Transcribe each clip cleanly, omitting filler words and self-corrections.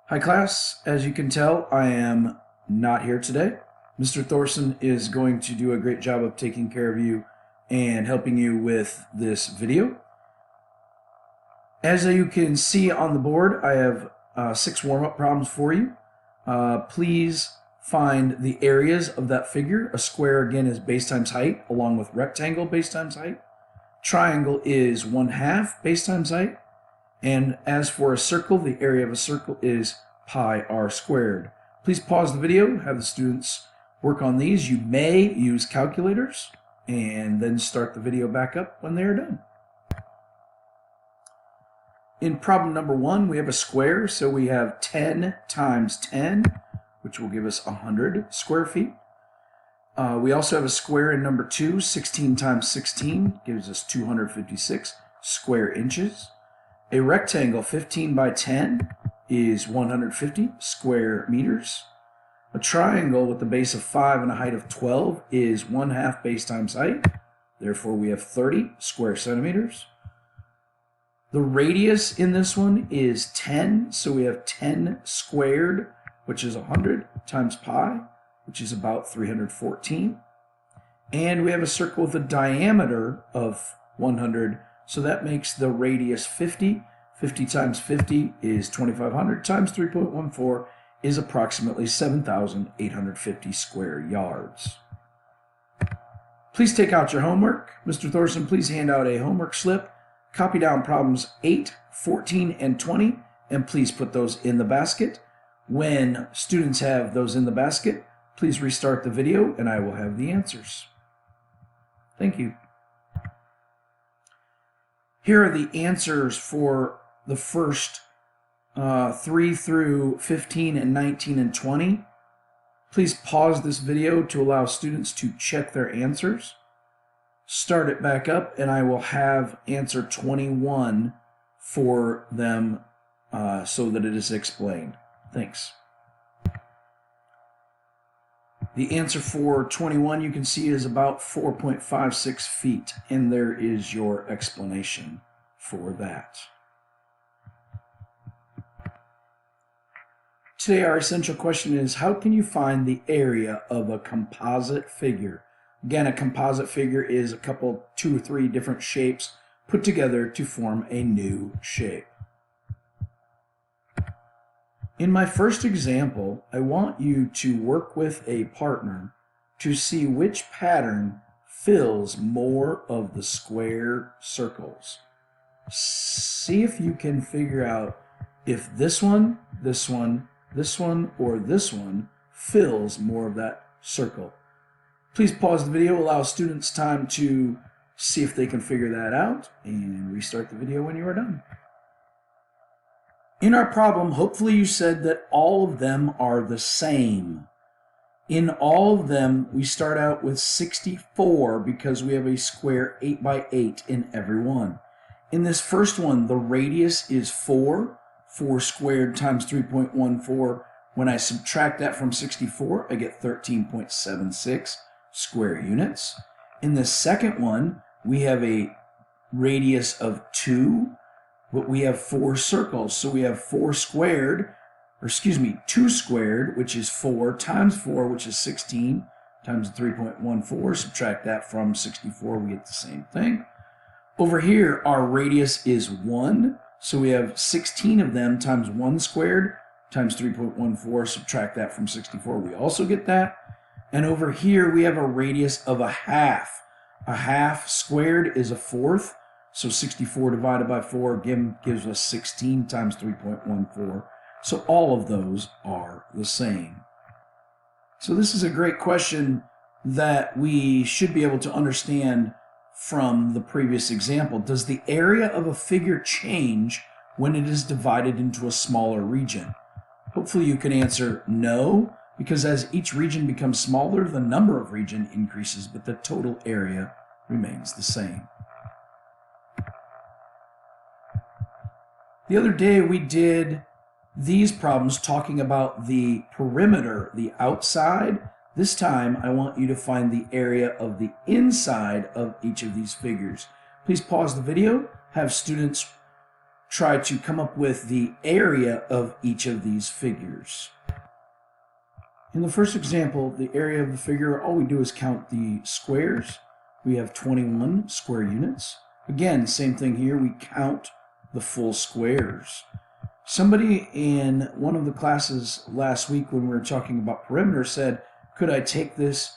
Hi class, as you can tell, I am not here today. Mr. Thorson is going to do a great job of taking care of you and helping you with this video. As you can see on the board, I have 6 warm-up problems for you. Please find the areas of that figure. A square, again, is base times height, along with rectangle base times height. Triangle is 1/2 base times height. And as for a circle, the area of a circle is pi r squared. Please pause the video, have the students work on these. You may use calculators, and then start the video back up when they are done. In problem number 1, we have a square, so we have 10 times 10, which will give us 100 square feet. We also have a square in number 2, 16 times 16 gives us 256 square inches. A rectangle, 15 by 10, is 150 square meters. A triangle with a base of 5 and a height of 12 is 1/2 base times height. Therefore, we have 30 square centimeters. The radius in this one is 10, so we have 10 squared, which is 100, times pi, which is about 314. And we have a circle with a diameter of 100, so that makes the radius 50. 50 times 50 is 2500 times 3.14 is approximately 7,850 square yards. Please take out your homework. Mr. Thorson, please hand out a homework slip. Copy down problems 8, 14, and 20, and please put those in the basket. When students have those in the basket, please restart the video and I will have the answers. Thank you. Here are the answers for the first 3 through 15 and 19 and 20. Please pause this video to allow students to check their answers. Start it back up and I will have answer 21 for them so that it is explained. Thanks. The answer for 21 you can see is about 4.56 feet, and there is your explanation for that. Today our essential question is, how can you find the area of a composite figure? Again, a composite figure is a couple, 2 or 3 different shapes put together to form a new shape. In my first example, I want you to work with a partner to see which pattern fills more of the square circles. See if you can figure out if this one, this one, this one, or this one fills more of that circle. Please pause the video, allow students time to see if they can figure that out, and restart the video when you are done. In our problem, hopefully you said that all of them are the same. In all of them, we start out with 64 because we have a square 8 by 8 in every one. In this first one, the radius is 4. 4 squared times 3.14. When I subtract that from 64, I get 13.76 square units. In the second one, we have a radius of 2. But we have 4 circles, so we have 2 squared, which is 4, times 4, which is 16, times 3.14. Subtract that from 64, we get the same thing. Over here, our radius is 1, so we have 16 of them times 1 squared, times 3.14. Subtract that from 64, we also get that. And over here, we have a radius of a half. A half squared is a fourth. So 64 divided by 4 gives us 16 times 3.14. So all of those are the same. So this is a great question that we should be able to understand from the previous example. Does the area of a figure change when it is divided into a smaller region? Hopefully you can answer no, because as each region becomes smaller, the number of region increases, but the total area remains the same. The other day we did these problems talking about the perimeter, the outside. This time I want you to find the area of the inside of each of these figures. Please pause the video, have students try to come up with the area of each of these figures. In the first example, the area of the figure, all we do is count the squares. We have 21 square units. Again, same thing here, we count the full squares. Somebody in one of the classes last week when we were talking about perimeter said, could I take this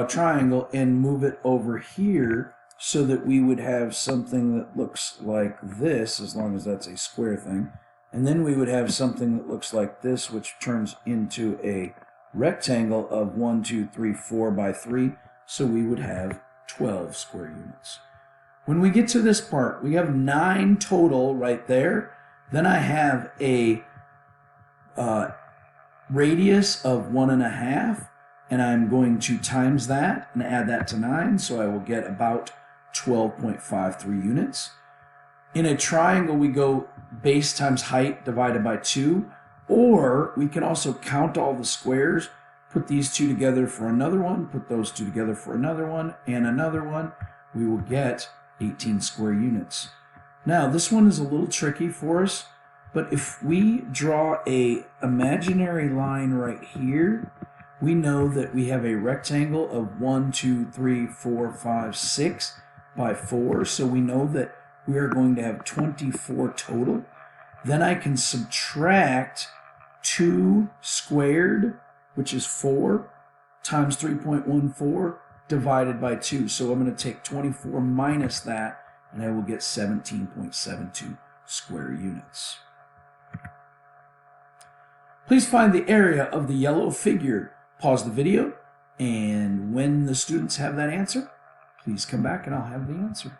triangle and move it over here so that we would have something that looks like this, as long as that's a square thing, and then we would have something that looks like this, which turns into a rectangle of 1, 2, 3, 4 by 3, so we would have 12 square units. When we get to this part, we have 9 total right there. Then I have a radius of 1.5, and I'm going to times that and add that to 9, so I will get about 12.53 units. In a triangle, we go base times height divided by 2, or we can also count all the squares, put these two together for another one, put those two together for another one, and another one. We will get 18 square units. Now, this one is a little tricky for us, but if we draw a imaginary line right here, we know that we have a rectangle of 1, 2, 3, 4, 5, 6 by 4, so we know that we are going to have 24 total. Then I can subtract 2 squared, which is 4, times 3.14 divided by 2. So I'm going to take 24 minus that, and I will get 17.72 square units. Please find the area of the yellow figure. Pause the video, and when the students have that answer, please come back and I'll have the answer.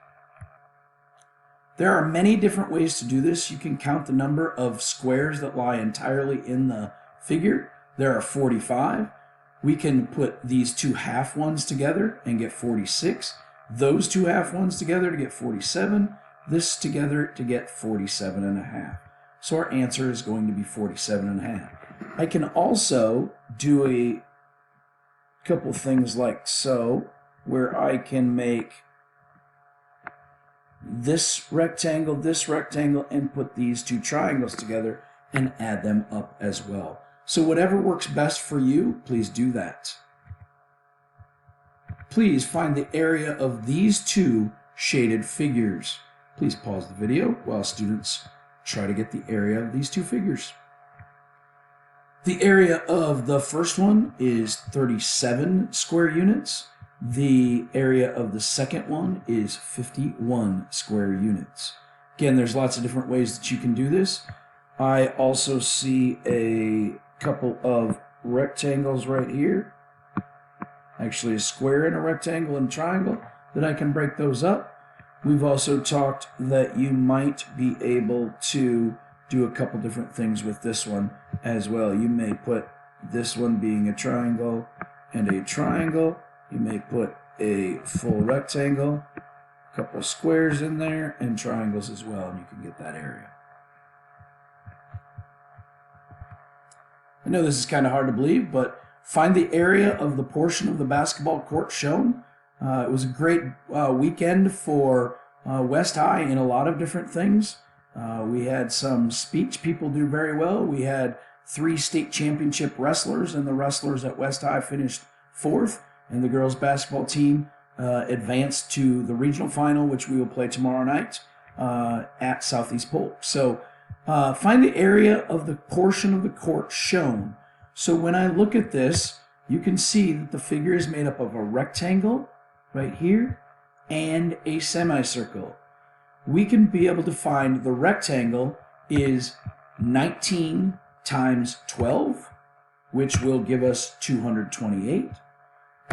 There are many different ways to do this. You can count the number of squares that lie entirely in the figure. There are 45. We can put these two half ones together and get 46. Those two half ones together to get 47. This together to get 47.5. So our answer is going to be 47.5. I can also do a couple things like so, where I can make this rectangle, and put these two triangles together and add them up as well. So whatever works best for you, please do that. Please find the area of these two shaded figures. Please pause the video while students try to get the area of these two figures. The area of the first one is 37 square units. The area of the second one is 51 square units. Again, there's lots of different ways that you can do this. I also see a couple of rectangles right here. Actually, a square and a rectangle and triangle that I can break those up. We've also talked that you might be able to do a couple different things with this one as well. You may put this one being a triangle and a triangle. You may put a full rectangle, a couple squares in there, and triangles as well, and you can get that area. I know this is kind of hard to believe, but find the area of the portion of the basketball court shown. It was a great weekend for West High in a lot of different things. We had some speech people do very well. We had 3 state championship wrestlers, and the wrestlers at West High finished 4th. And the girls basketball team advanced to the regional final, which we will play tomorrow night at Southeast Polk. So find the area of the portion of the court shown. So when I look at this, you can see that the figure is made up of a rectangle right here and a semicircle. We can be able to find the rectangle is 19 times 12, which will give us 228.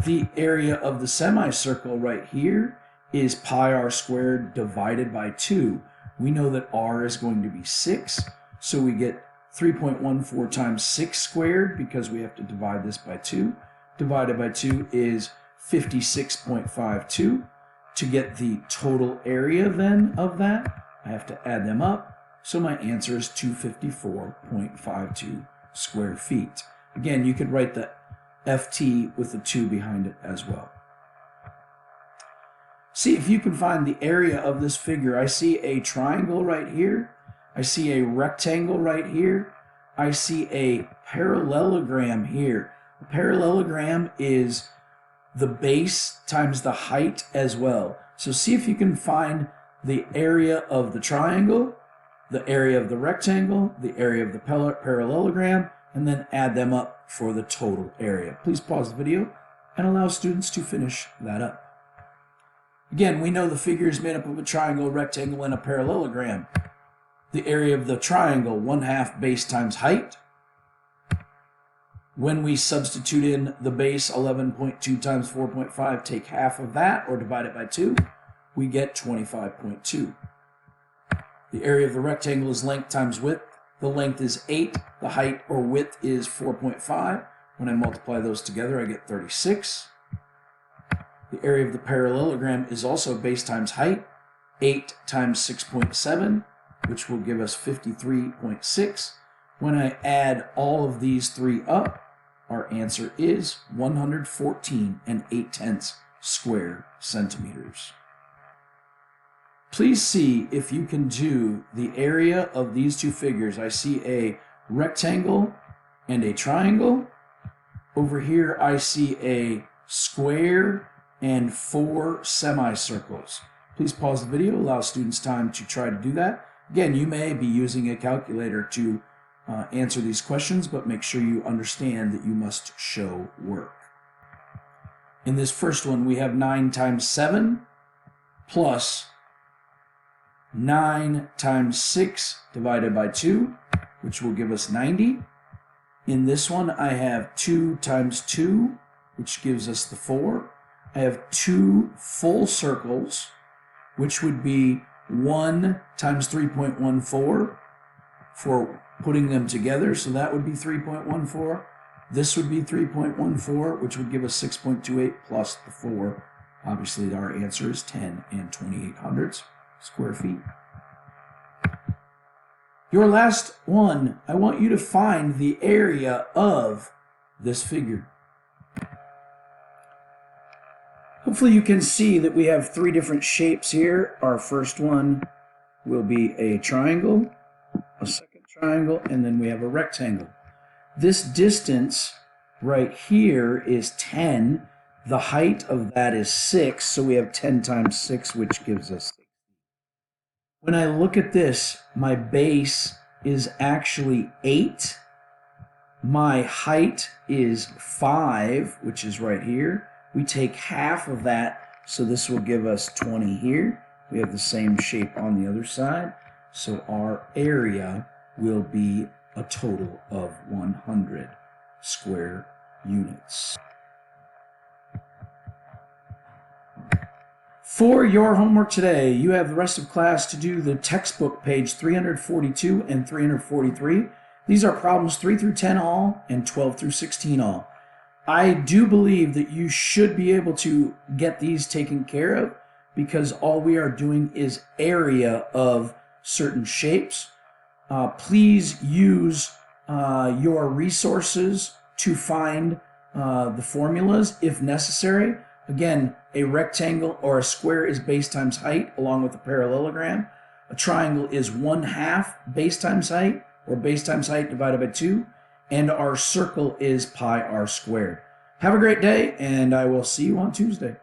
The area of the semicircle right here is pi r squared divided by 2. We know that r is going to be 6, so we get 3.14 times 6 squared because we have to divide this by 2. Divided by 2 is 56.52. To get the total area then of that, I have to add them up. So my answer is 254.52 square feet. Again, you could write the FT with the 2 behind it as well. See if you can find the area of this figure. I see a triangle right here. I see a rectangle right here. I see a parallelogram here. A parallelogram is the base times the height as well. So see if you can find the area of the triangle, the area of the rectangle, the area of the parallelogram, and then add them up for the total area. Please pause the video and allow students to finish that up. Again, we know the figure is made up of a triangle, rectangle, and a parallelogram. The area of the triangle, 1/2 base times height. When we substitute in the base, 11.2 times 4.5, take half of that or divide it by 2, we get 25.2. The area of the rectangle is length times width. The length is 8. The height or width is 4.5. When I multiply those together, I get 36. The area of the parallelogram is also base times height. 8 times 6.7, which will give us 53.6. When I add all of these three up, our answer is 114 8/10 square centimeters. Please see if you can do the area of these two figures. I see a rectangle and a triangle. Over here I see a square and 4 semicircles. Please pause the video, allow students time to try to do that. Again, you may be using a calculator to answer these questions, but make sure you understand that you must show work. In this first one, we have 9 times 7 plus 9 times 6 divided by 2, which will give us 90. In this one, I have 2 times 2, which gives us the 4. I have 2 full circles, which would be 1 times 3.14 for putting them together, so that would be 3.14. This would be 3.14, which would give us 6.28 plus the 4. Obviously, our answer is 10 28/100 square feet. Your last one, I want you to find the area of this figure. Hopefully you can see that we have 3 different shapes here. Our first one will be a triangle, a second triangle, and then we have a rectangle. This distance right here is 10. The height of that is 6, so we have 10 times 6, which gives us 60. When I look at this, my base is actually 8. My height is 5, which is right here. We take half of that, so this will give us 20 here. We have the same shape on the other side, so our area will be a total of 100 square units. For your homework today, you have the rest of class to do the textbook page 342 and 343. These are problems 3 through 10 all and 12 through 16 all. I do believe that you should be able to get these taken care of because all we are doing is area of certain shapes. Please use your resources to find the formulas if necessary. Again, a rectangle or a square is base times height along with a parallelogram. A triangle is 1/2 base times height or base times height divided by 2. And our circle is pi r squared. Have a great day, and I will see you on Tuesday.